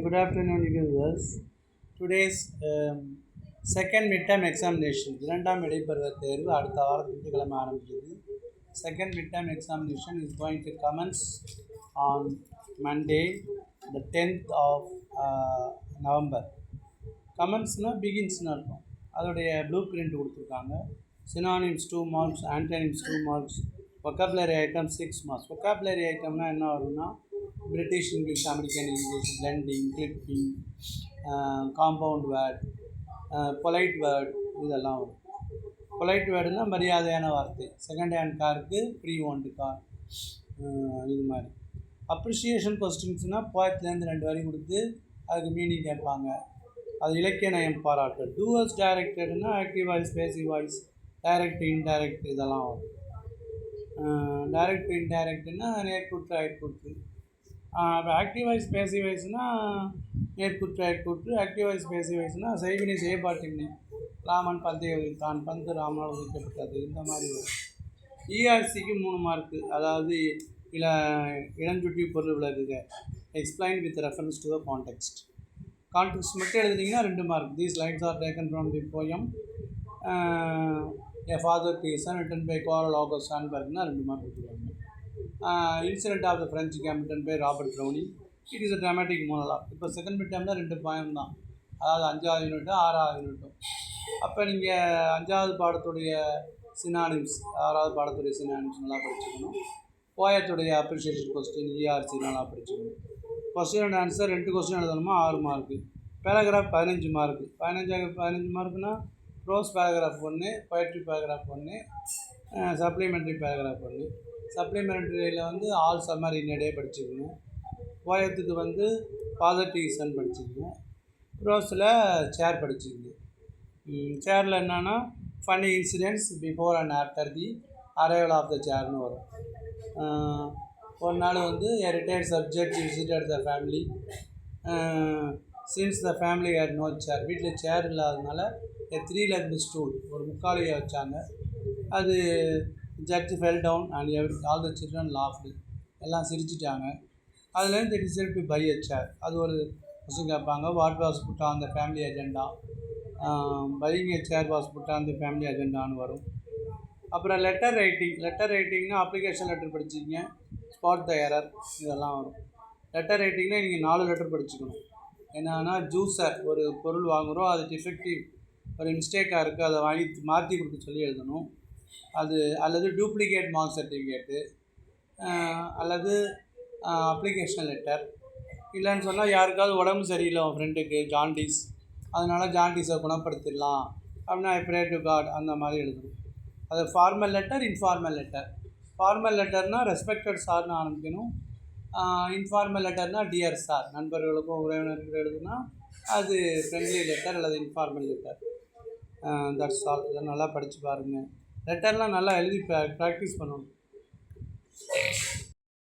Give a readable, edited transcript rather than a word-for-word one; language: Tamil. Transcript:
Good afternoon, viewers. Today's second midterm examination, இரண்டாம் இடைப்பருவ தேர்வு அடுத்த வாரம் திங்கட்கிழமை ஆரம்பிக்குது. Second midterm examination is going to commence on Monday, the 10th of November. Commence-na begins-na இருக்கும். அதோடைய ப்ளூ பிரிண்ட் கொடுத்துருக்காங்க. Synonyms 2 marks, antonyms 2 marks, vocabulary item 6 marks. Vocabulary itemனா என்ன வரும்னா British English, American English, blending, clipping, compound word, polite word இதெல்லாம் வரும். பொலைட் வேர்டுனா மரியாதையான வார்த்தை. செகண்ட் ஹேண்ட் காருக்கு ப்ரீ ஓன்டு கார் இது மாதிரி. அப்ரிஷியேஷன் கொஸ்டின்ஸ்னால் போயத்துலேருந்து 2 வரி கொடுத்து அதுக்கு மீனிங் கேட்பாங்க. அது இலக்கிய நயம் பாராட்டல். டூவர்ஸ் டைரக்டட்னா active voice, passive voice, direct, indirect இதெல்லாம் வரும். டைரக்ட் இன்டைரக்ட்னா நேர்கூற்று அயற்கூற்று. ஆக்டிவ் வாய்ஸ் பேசிவ் வாய்ஸ்னால் நேர்கூற்று அயற்கூற்று. ஆக்டிவ் வாய்ஸ் பேசிவ் வாய்ஸ்னால் செய்வினை செயற்பாட்டினை. ராமன் பந்தை உதித்தான், பந்து ராமனால் உதிக்கப்பட்டது, இந்த மாதிரி வரும். இஆர்சிக்கு 3 மார்க்கு, அதாவது இளஞ்சுட்டி பொருள் விளக்குக. Explain with reference to the context. Context மட்டும் எழுதுனீங்கன்னா 2 mark. These lines are taken from the poem a father to son written by Carl August சான்பர்க்னா 2 மார்க் கொடுத்துருவாங்க. Incident of the French camp written by Robert Browning. It is a dramatic monologue. இப்போ செகண்ட் மிட் டேர்மில் 2 பாயம் தான், அதாவது 5வது யூனிட்டும் 6வது யூனிட்டும். அப்போ நீங்கள் 5வது பாடத்துடைய சினானிம்ஸ், 6வது பாடத்துடைய சினானிம்ஸ் நல்லா படிச்சுக்கணும். போயத்துடைய அப்ரிஷியேஷன் கொஸ்டின், இஆர்சி நல்லா படிச்சுக்கணும். கொஸ்டின் அண்ட் ஆன்சர் 2 கொஸ்டின் எழுதணுமா 6 மார்க்கு. Paragraph 15 mark. 15 மார்க்குனா prose paragraph 1, poetry paragraph 1, supplementary paragraph 1. சப்ளிமெண்ட்ரியில் வந்து all summer in a day படிச்சுக்கணும். போயத்துக்கு வந்து ஃபாதர் டு சன் படிச்சுக்கணும். ப்ரோஸில் சேர் படிச்சுக்கணும். சேரில் என்னென்னா funny incidents before and after the arrival of the சேர்னு வரும். ஒரு நாள் வந்து a retired subject visited the family since the family had no chair. வீட்டில் சேர் இல்லாததுனால எ 3-legged ஸ்டூல், ஒரு முக்காலியை வச்சாங்க. அது judge fell down and all the children laughed. எல்லாம் சிரிச்சிட்டாங்க. அதுலேருந்து they decided to buy a chair. அது ஒரு கொஸ்டின் கேட்பாங்க. What was put on the family agenda. Buying a chair was put on the family அஜெண்டான்னு வரும். அப்புறம் லெட்டர் ரைட்டிங்னா அப்ளிகேஷன் லெட்டர் படிச்சிங்க, ஸ்பாட் த எரர் இதெல்லாம் வரும். லெட்டர் ரைட்டிங்னா நீங்கள் 4 லெட்டர் படிச்சுக்கணும். என்னன்னா ஜூஸர், ஒரு பொருள் வாங்குகிறோம், அது டிஃபெக்டிவ், ஒரு மிஸ்டேக்காக இருக்குது, அதை வாங்கி மாற்றி கொடுக்க சொல்லி எழுதணும். அது அல்லது டூப்ளிகேட் மார்க் சர்டிஃபிகேட்டு, அல்லது அப்ளிகேஷன் லெட்டர். இல்லைன்னு சொன்னால் யாருக்காவது உடம்பு சரியில்லை, உன் ஃப்ரெண்டுக்கு ஜாண்டிஸ், அதனால் ஜாண்டிஸை குணப்படுத்திடலாம் அப்படின்னா ஐ ப்ரே டு காட், அந்த மாதிரி எழுதணும். அது formal letter, informal letter. Formal லெட்டர்னால் ரெஸ்பெக்டட் சார்னு ஆரம்பிக்கணும். இன்ஃபார்மல் லெட்டர்னால் டியர் சார், நண்பர்களுக்கும் உறவினர்களுக்கும் எழுதுனா அது ஃப்ரெண்ட்லி லெட்டர் அல்லது இன்ஃபார்மல் லெட்டர். That's all. இதை நல்லா படித்து பாருங்கள். லெட்டர்லாம் நல்லா எழுதி ப்ராக்டிஸ் பண்ணணும்.